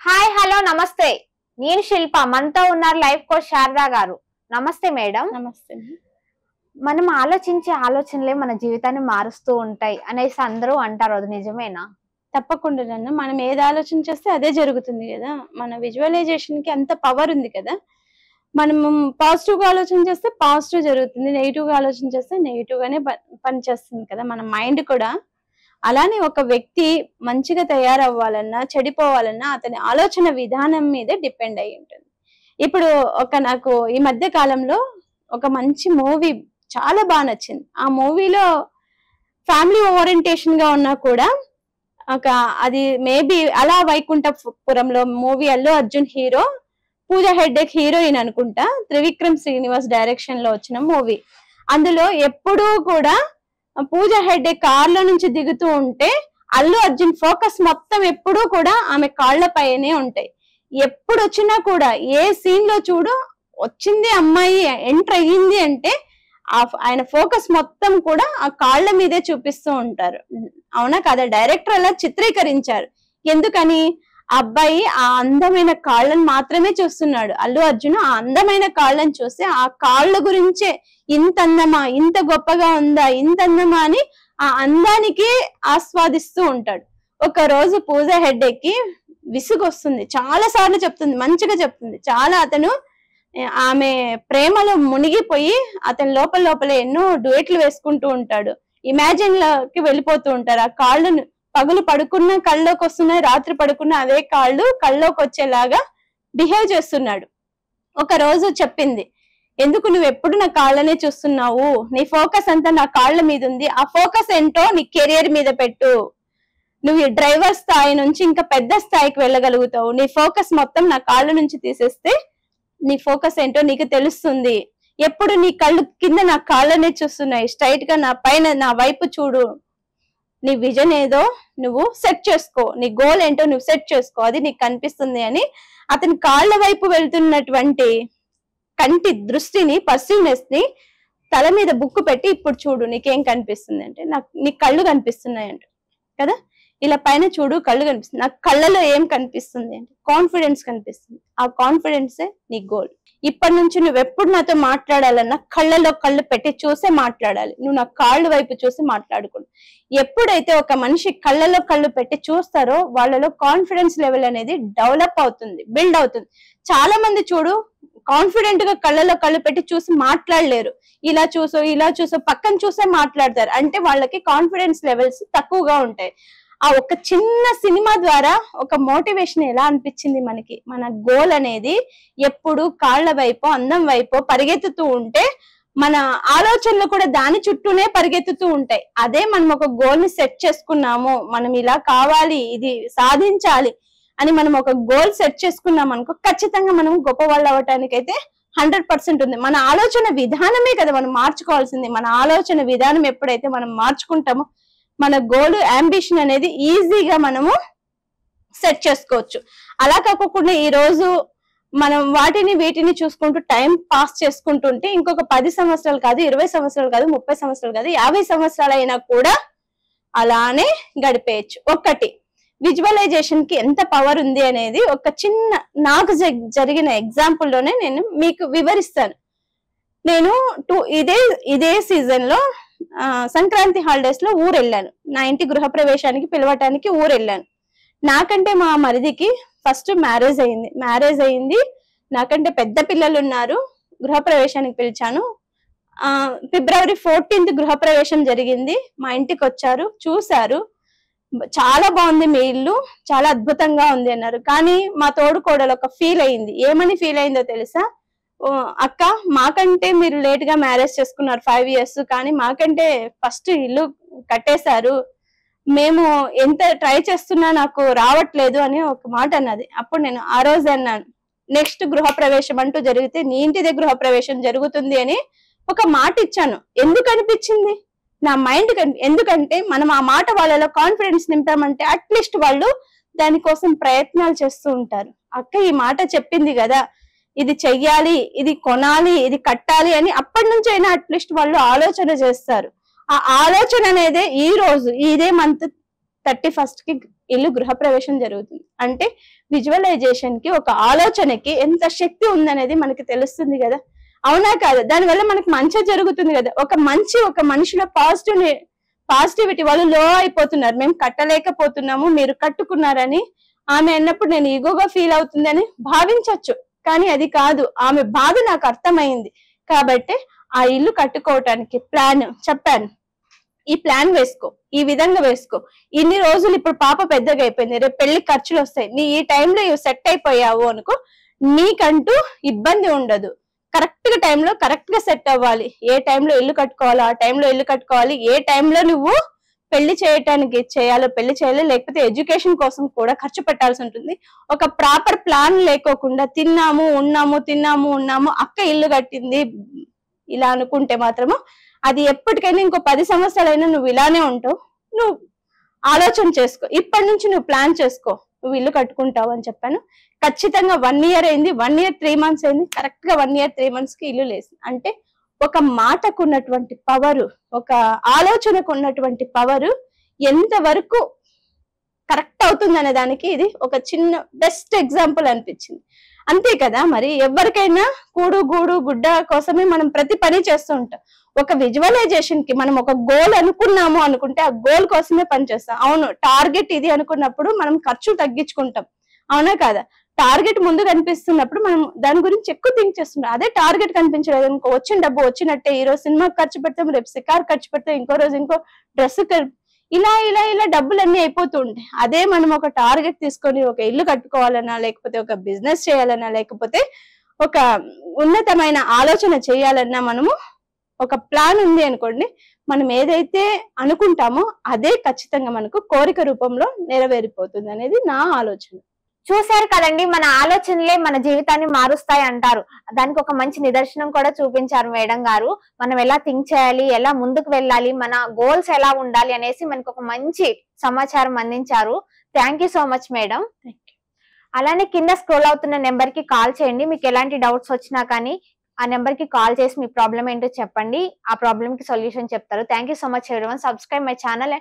Hi hello నమస్తే. నేను శిల్ప. మనతో ఉన్నారు లైఫ్ కోచ్ శారదా గారు. నమస్తే మేడం. నమస్తే. మనం ఆలోచించే ఆలోచనలే మన జీవితాన్ని మారుస్తూ ఉంటాయి అనేసి అందరూ అంటారు. అది నిజమేనా? తప్పకుండా మనం ఏది ఆలోచన చేస్తే అదే జరుగుతుంది కదా. మన విజువలైజేషన్ కి అంత పవర్ ఉంది కదా. మనం పాజిటివ్ గా ఆలోచన చేస్తే పాజిటివ్ జరుగుతుంది, నెగిటివ్ గా ఆలోచన చేస్తే నెగిటివ్ గానే పనిచేస్తుంది కదా మన మైండ్ కూడా. అలానే ఒక వ్యక్తి మంచిగా తయారవ్వాలన్నా చెడిపోవాలన్నా అతని ఆలోచన విధానం మీదే డిపెండ్ అయి ఉంటుంది. ఇప్పుడు నాకు ఈ మధ్య కాలంలో ఒక మంచి మూవీ చాలా బాగా నచ్చింది. ఆ మూవీలో ఫ్యామిలీ ఓరియంటేషన్ గా ఉన్నా కూడా అది మేబీ అలా వైకుంఠపురంలో movie Allu Arjun hero, Pooja Hegde heroine అనుకుంటా. త్రివిక్రమ్ శ్రీనివాస్ డైరెక్షన్ లో వచ్చిన మూవీ. అందులో ఎప్పుడూ కూడా పూజా హెగ్డే కార్లో నుంచి దిగుతూ ఉంటే అల్లు అర్జున్ ఫోకస్ మొత్తం ఎప్పుడూ కూడా ఆమె కాళ్ల పైనే ఉంటాయి. ఎప్పుడు వచ్చినా కూడా ఏ సీన్ లో చూడు వచ్చింది అమ్మాయి ఎంటర్ అయ్యింది అంటే ఆయన ఫోకస్ మొత్తం కూడా ఆ కాళ్ల మీదే చూపిస్తూ ఉంటారు. అవునా కదా? డైరెక్టర్ అలా చిత్రీకరించారు. ఎందుకని? అబ్బాయి ఆ అందమైన కాళ్ళను మాత్రమే చూస్తున్నాడు. అల్లు అర్జున్ ఆ అందమైన కాళ్ళను చూసి ఆ కాళ్ళ గురించే ఇంత అందమా, ఇంత గొప్పగా ఉందా, ఇంత అందమా అని ఆ అందానికి ఆస్వాదిస్తూ ఉంటాడు. ఒక రోజు పూజా హెగ్డేకి విసుగు వస్తుంది. చాలా సార్లు చెప్తుంది, మంచిగా చెప్తుంది. చాలా ఆమె ప్రేమలో మునిగిపోయి అతని లోపలే ఎన్నో డ్యూయెట్లు వేసుకుంటూ ఉంటాడు. ఇమాజిన్ లోకి వెళ్ళిపోతూ ఉంటారు. ఆ కాళ్ళను పగులు పడుకున్న కళ్ళలోకి వస్తున్నాయి, రాత్రి పడుకున్న అవే కాళ్ళు కళ్ళలోకి వచ్చేలాగా బిహేవ్ చేస్తున్నాడు. ఒక రోజు చెప్పింది, ఎందుకు నువ్వు ఎప్పుడు నా కాళ్ళనే చూస్తున్నావు? నీ ఫోకస్ అంతా నా కాళ్ళ మీద ఉంది. ఆ ఫోకస్ ఏంటో నీ కెరియర్ మీద పెట్టు. నువ్వు డ్రైవర్ స్థాయి నుంచి ఇంకా పెద్ద స్థాయికి వెళ్ళగలుగుతావు. నీ ఫోకస్ మొత్తం నా కాళ్ళ నుంచి తీసేస్తే నీ ఫోకస్ ఏంటో నీకు తెలుస్తుంది. ఎప్పుడు నీ కళ్ళు కింద నా కాళ్ళనే చూస్తున్నాయి, స్ట్రైట్ గా నా పైన నా వైపు చూడు. నీ విజన్ ఏదో నువ్వు సెట్ చేసుకో, నీ గోల్ ఏంటో నువ్వు సెట్ చేసుకో, అది నీకు కనిపిస్తుంది అని అతని కాళ్ళ వైపు వెళ్తున్నటువంటి కంటి దృష్టిని, పర్సీవ్నెస్ ని తల మీద బుక్కు పెట్టి ఇప్పుడు చూడు నీకేం కనిపిస్తుంది అంటే నీ కళ్ళు కనిపిస్తున్నాయి అంట కదా. ఇలా పైన చూడు, కళ్ళు కనిపిస్తుంది. నాకు కళ్ళలో ఏం కనిపిస్తుంది అంటే కాన్ఫిడెన్స్ కనిపిస్తుంది. ఆ కాన్ఫిడెన్సే నీ గోల్. ఇప్పటి నుంచి నువ్వు ఎప్పుడు నాతో మాట్లాడాలన్నా కళ్ళలో కళ్ళు పెట్టి చూసే మాట్లాడాలి. నువ్వు నా కాళ్ళు వైపు చూసి మాట్లాడుకోండి. ఎప్పుడైతే ఒక మనిషి కళ్ళలో కళ్ళు పెట్టి చూస్తారో వాళ్ళలో కాన్ఫిడెన్స్ లెవెల్ అనేది డెవలప్ అవుతుంది, బిల్డ్ అవుతుంది. చాలా మంది చూడు కాన్ఫిడెంట్ గా కళ్ళలో కళ్ళు పెట్టి చూసి మాట్లాడలేరు. ఇలా చూసో పక్కన చూసే మాట్లాడతారు. అంటే వాళ్ళకి కాన్ఫిడెన్స్ లెవెల్స్ తక్కువగా ఉంటాయి. ఆ ఒక చిన్న సినిమా ద్వారా ఒక మోటివేషన్ ఎలా అనిపించింది మనకి? మన గోల్ అనేది ఎప్పుడు కాళ్ల వైపు, అందం వైపు పరిగెత్తుతూ ఉంటే మన ఆలోచనలు కూడా దాని చుట్టూనే పరిగెత్తుతూ ఉంటాయి. అదే మనం ఒక గోల్ ని సెట్ చేసుకున్నాము, మనం ఇలా కావాలి, ఇది సాధించాలి అని మనం ఒక గోల్ సెట్ చేసుకున్నాం అనుకో, ఖచ్చితంగా మనం గొప్ప వాళ్ళు అవ్వటానికి అయితే 100% ఉంది. మన ఆలోచన విధానమే కదా మనం మార్చుకోవాల్సింది. మన ఆలోచన విధానం ఎప్పుడైతే మనం మార్చుకుంటామో మన గోల్, అంబిషన్ అనేది ఈజీగా మనము సెట్ చేసుకోవచ్చు. అలా కాకుండా ఈ రోజు మనం వీటిని చూసుకుంటూ టైం పాస్ చేసుకుంటుంటే ఇంకొక 10 సంవత్సరాలు కాదు, 20 సంవత్సరాలు కాదు, 30 సంవత్సరాలు కాదు, 50 సంవత్సరాలు అయినా కూడా అలానే గడిపేయచ్చు. ఒకటి విజువలైజేషన్ కి ఎంత పవర్ ఉంది అనేది ఒక చిన్న నాకు జరిగిన ఎగ్జాంపుల్ లోనే నేను మీకు వివరిస్తాను. నేను ఇదే సీజన్ లో సంక్రాంతి హాలిడేస్ లో ఊరు వెళ్ళాను. నా ఇంటి గృహప్రవేశానికి పిలవటానికి ఊరు వెళ్ళాను. నాకంటే మా మరిదికి ఫస్ట్ మ్యారేజ్ అయింది. నాకంటే పెద్ద పిల్లలు ఉన్నారు. గృహప్రవేశానికి పిలిచాను. ఫిబ్రవరి 14th గృహప్రవేశం జరిగింది. మా ఇంటికి వచ్చారు, చూశారు. చాలా బాగుంది మీ ఇల్లు, చాలా అద్భుతంగా ఉంది అన్నారు. కానీ మా తోడుకోడలు ఒక ఫీల్ అయింది. ఏమని ఫీల్ అయిందో తెలుసా? అక్క, మాకంటే మీరు లేట్ గా మ్యారేజ్ చేసుకున్నారు, 5 years, కానీ మాకంటే ఫస్ట్ ఇల్లు కట్టేశారు. మేము ఎంత ట్రై చేస్తున్నా నాకు రావట్లేదు అని ఒక మాట అన్నది. అప్పుడు నేను ఆ రోజు అన్నాను, నెక్స్ట్ గృహప్రవేశం అంటూ జరిగితే నీ ఇంటిదే గృహప్రవేశం జరుగుతుంది అని ఒక మాట ఇచ్చాను. ఎందుకు అనిపించింది నా మైండ్? ఎందుకంటే మనం ఆ మాట వాళ్ళలో కాన్ఫిడెన్స్ నింపామంటే అట్లీస్ట్ వాళ్ళు దానికోసం ప్రయత్నాలు చేస్తూ ఉంటారు. అక్క ఈ మాట చెప్పింది కదా, ఇది చెయ్యాలి, ఇది కొనాలి, ఇది కట్టాలి అని అప్పటి నుంచి అయినా అట్లీస్ట్ వాళ్ళు ఆలోచన చేస్తారు. ఆ ఆలోచన అనేది ఈ రోజు ఇదే మంత్ 31st కి ఇల్లు గృహప్రవేశం జరుగుతుంది. అంటే విజువలైజేషన్ కి, ఒక ఆలోచనకి ఎంత శక్తి ఉందనేది మనకి తెలుస్తుంది కదా, అవునా కాదు? దానివల్ల మనకి మంచి జరుగుతుంది కదా. ఒక మనిషిలో పాజిటివిటీ, వాళ్ళు లో అయిపోతున్నారు, మేము కట్టలేకపోతున్నాము, మీరు కట్టుకున్నారని ఆమె అన్నప్పుడు నేను ఈగోగా ఫీల్ అవుతుంది అని భావించవచ్చు. కానీ అది కాదు, ఆమె బాధ నాకు అర్థమైంది కాబట్టి ఆ ఇల్లు కట్టుకోవటానికి ప్లాన్ చెప్పాను. ఈ ప్లాన్ వేసుకో, ఈ విధంగా వేసుకో, ఇన్ని రోజులు, ఇప్పుడు పాప పెద్దగా అయిపోయింది, రేపు పెళ్లి ఖర్చులు వస్తాయి, నీ ఈ టైంలో ఇవి సెట్ అయిపోయావు అనుకో, నీకంటూ ఇబ్బంది ఉండదు. కరెక్ట్ గా టైంలో కరెక్ట్ గా సెట్ అవ్వాలి. ఏ టైంలో ఇల్లు కట్టుకోవాలో ఆ టైంలో ఇల్లు కట్టుకోవాలి. ఏ టైంలో నువ్వు పెళ్లి చేయాలో పెళ్లి చేయాలి, లేకపోతే ఎడ్యుకేషన్ కోసం కూడా ఖర్చు పెట్టాల్సి ఉంటుంది. ఒక ప్రాపర్ ప్లాన్ లేకోకుండా తిన్నాము ఉన్నాము అక్క ఇల్లు కట్టింది ఇలా అనుకుంటే మాత్రము అది ఎప్పటికైనా ఇంకో 10 సంవత్సరాలైనా నువ్వు ఇలానే ఉంటావు. నువ్వు ఆలోచన చేసుకో, ఇప్పటి నుంచి నువ్వు ప్లాన్ చేసుకో, నువ్వు ఇల్లు కట్టుకుంటావు అని చెప్పాను. ఖచ్చితంగా 1 year అయింది, 1 year 3 months అయింది. కరెక్ట్ గా 1 year 3 months కి ఇల్లు లేసింది. అంటే ఒక మాటకు ఉన్నటువంటి పవరు, ఒక ఆలోచనకు ఉన్నటువంటి పవరు ఎంతవరకు కరెక్ట్ అవుతుంది అనే దానికి ఇది ఒక చిన్న బెస్ట్ ఎగ్జాంపుల్ అనిపించింది. అంతే కదా, మరి ఎవరికైనా కూడు గూడు గుడ్డ కోసమే మనం ప్రతి పని చేస్తూ ఉంటాం. ఒక విజువలైజేషన్ కి మనం ఒక గోల్ అనుకున్నాము అనుకుంటే ఆ గోల్ కోసమే పనిచేస్తాం. అవును, టార్గెట్ ఇది అనుకున్నప్పుడు మనం ఖర్చు తగ్గించుకుంటాం, అవునా కాదా? టార్గెట్ ముందు కనిపిస్తున్నప్పుడు మనం దాని గురించి ఎక్కువ థింక్ చేస్తున్నాం. అదే టార్గెట్ కనిపించలేదు అనుకో, వచ్చిన డబ్బు వచ్చినట్టే, ఈ రోజు సినిమాకి ఖర్చు పెడతాం, రేపు సికార్ ఖర్చు పెడతాం, ఇంకో రోజు ఇంకో డ్రెస్, ఇలా డబ్బులన్నీ అయిపోతూ ఉంటాయి. అదే మనం ఒక టార్గెట్ తీసుకొని ఒక ఇల్లు కట్టుకోవాలన్నా, లేకపోతే ఒక బిజినెస్ చేయాలన్నా, లేకపోతే ఒక ఉన్నతమైన ఆలోచన చేయాలన్నా, మనము ఒక ప్లాన్ ఉంది అనుకోండి, మనం ఏదైతే అనుకుంటామో అదే ఖచ్చితంగా మనకు కోరిక రూపంలో నెరవేరిపోతుంది అనేది నా ఆలోచన. చూశారు కదండి, మన ఆలోచనలే మన జీవితాన్ని మారుస్తాయి అంటారు. దానికి ఒక మంచి నిదర్శనం కూడా చూపించారు మేడం గారు. మనం ఎలా థింక్ చేయాలి, ఎలా ముందుకు వెళ్ళాలి, మన గోల్స్ ఎలా ఉండాలి అనేసి మనకు ఒక మంచి సమాచారం అందించారు. Thank you so much madam. అలానే కింద స్క్రోల్ అవుతున్న నెంబర్ కి కాల్ చేయండి. మీకు ఎలాంటి డౌట్స్ వచ్చినా కానీ ఆ నెంబర్ కి కాల్ చేసి మీ ప్రాబ్లం ఏంటో చెప్పండి, ఆ ప్రాబ్లం కి సొల్యూషన్ చెప్తారు. Thank you so much everyone. Subscribe my channel.